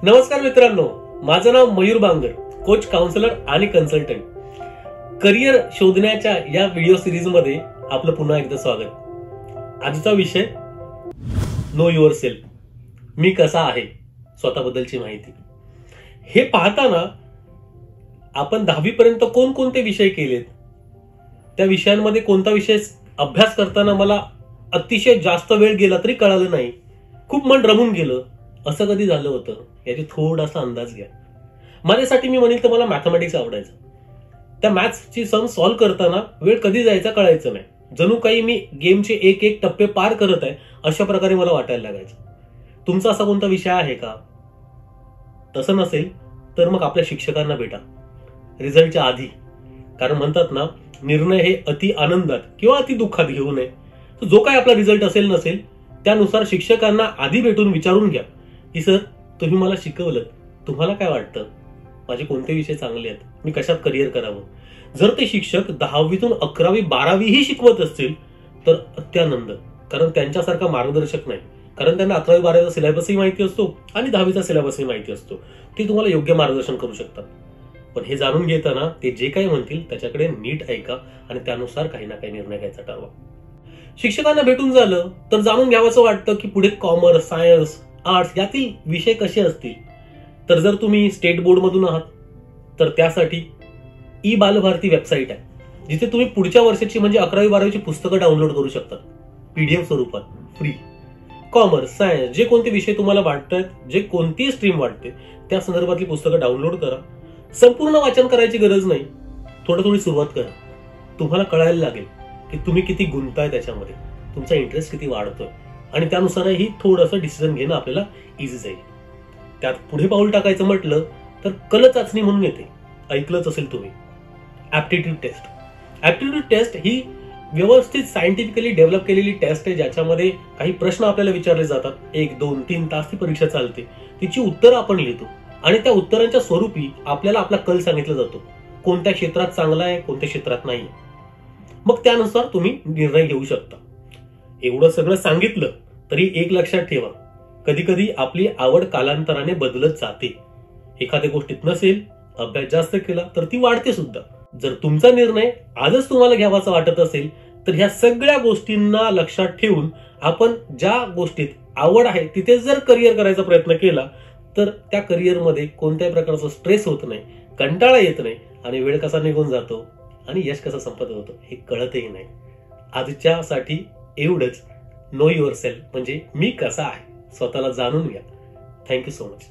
नमस्कार मित्रांनो, माझं नाव मयूर बांगर, कोच, काउन्सिलर आणि कन्सल्टंट. करिअर शोधण्याच्या या व्हिडिओ सिरीज मध्ये आपलं पुन्हा एकदा स्वागत. आजचा विषय नो युअर सेल्फ. मी कसा आहे, स्वतःबद्दलची माहिती. हे पाहताना आपण 10वी पर्यंत कोणकोणते विषय केलेत, त्या विषयांमध्ये कोणता विषय अभ्यास करताना मला अतिशय जास्त वेळ गेला तरी कळालं नाही, खूप मन रमून गेलं, असं कधी झालं होतं याची थोडासा अंदाज घ्या. माझ्यासाठी मी म्हणेल तर मला मॅथमॅटिक्स आवडायचं. त्या मॅथ्सची सम सॉल्व्ह करताना वेळ कधी जायचा कळायचं नाही. जणू काही मी गेमचे एक एक टप्पे पार करत आहे अशा प्रकारे मला वाटायला लागायचं. तुमचा असा कोणता विषय आहे का? तसं नसेल तर मग आपल्या शिक्षकांना भेटा रिझल्टच्या आधी. कारण म्हणतात ना, निर्णय हे अति आनंदात किंवा अति दुःखात घेऊ नये. जो काही आपला रिझल्ट असेल नसेल त्यानुसार शिक्षकांना आधी भेटून विचारून घ्या की सर, तुम्ही मला शिकवलं, तुम्हाला काय वाटतं, माझे कोणते विषय चांगले आहेत, मी कशात करिअर करावं. जर ते शिक्षक 10वीतून 11वी 12वी शिकवत असतील तर अत्यानंद, कारण त्यांच्यासारखा मार्गदर्शक नाही. कारण त्यांना 11वी 12वीचा सिलेबसही माहिती असतो आणि 10वीचा सिलेबसही माहिती असतो. ते तुम्हाला योग्य मार्गदर्शन करू शकतात. पण हे जाणून घेताना ते जे काही म्हणतील त्याच्याकडे नीट ऐका आणि त्यानुसार काही ना काही निर्णय घ्यायचा ठरवा. शिक्षकांना भेटून झालं तर जाणून घ्यावंसं वाटतं की पुढे कॉमर्स, सायन्स, आर्ट्स यातील विषय कसे असतील. तर जर तुम्ही स्टेट बोर्ड मधून आहात तर त्यासाठी ई बालभारती वेबसाईट आहे, जिथे तुम्ही पुढच्या वर्षाची म्हणजे 11वी 12वीची पुस्तकं डाउनलोड करू शकता पीडीएफ स्वरूपात फ्री. कॉमर्स, सायन्स जे कोणते विषय तुम्हाला वाटतात, जे कोणती स्ट्रीम वाटते त्या संदर्भातली पुस्तकं डाउनलोड करा. संपूर्ण वाचन करायची गरज नाही, थोडी सुरुवात करा. तुम्हाला कळायला लागेल की तुम्ही किती गुंताय त्याच्यामध्ये, तुमचा इंटरेस्ट किती वाढतोय आणि त्यानुसारही थोडंसं डिसिजन घेणं आपल्याला इझी जाईल. त्यात पुढे पाऊल टाकायचं म्हटलं तर कल चाचणी म्हणून येते, ऐकलंच असेल तुम्ही. Aptitude test. ऍप्टिट्यूड टेस्ट ही व्यवस्थित सायंटिफिकली डेव्हलप केलेली टेस्ट आहे, ज्याच्यामध्ये काही प्रश्न आपल्याला विचारले जातात. 1, 2, 3 तास ती परीक्षा चालते. तिची उत्तरं आपण लिहितो आणि त्या उत्तरांच्या स्वरूपी आपल्याला आपला कल सांगितला जातो, कोणत्या क्षेत्रात चांगला आहे, कोणत्या क्षेत्रात नाही. मग त्यानुसार तुम्ही निर्णय घेऊ शकता. एवढं सगळं सांगितलं तरी एक लक्षात ठेवा, कधी कधी आपली आवड कालांतराने बदलत जाते. एखाद्या गोष्टीत नसेल, अभ्यास जास्त केला तर ती वाढते सुद्धा. जर तुमचा निर्णय आजच तुम्हाला घ्यावाचा वाटत असेल तर ह्या सगळ्या गोष्टींना लक्षात ठेवून आपण ज्या गोष्टीत आवड आहे तिथे जर करिअर करायचा प्रयत्न केला तर त्या करिअरमध्ये कोणत्याही प्रकारचा स्ट्रेस होत नाही, कंटाळा येत नाही आणि वेळ कसा निघून जातो आणि यश कसं संपत होतं हे कळतही नाही. आजच्यासाठी एवढंच. नो युअर सेल्फ म्हणजे मी कसा आहे, स्वतःला जाणून घ्या. Thank you so much.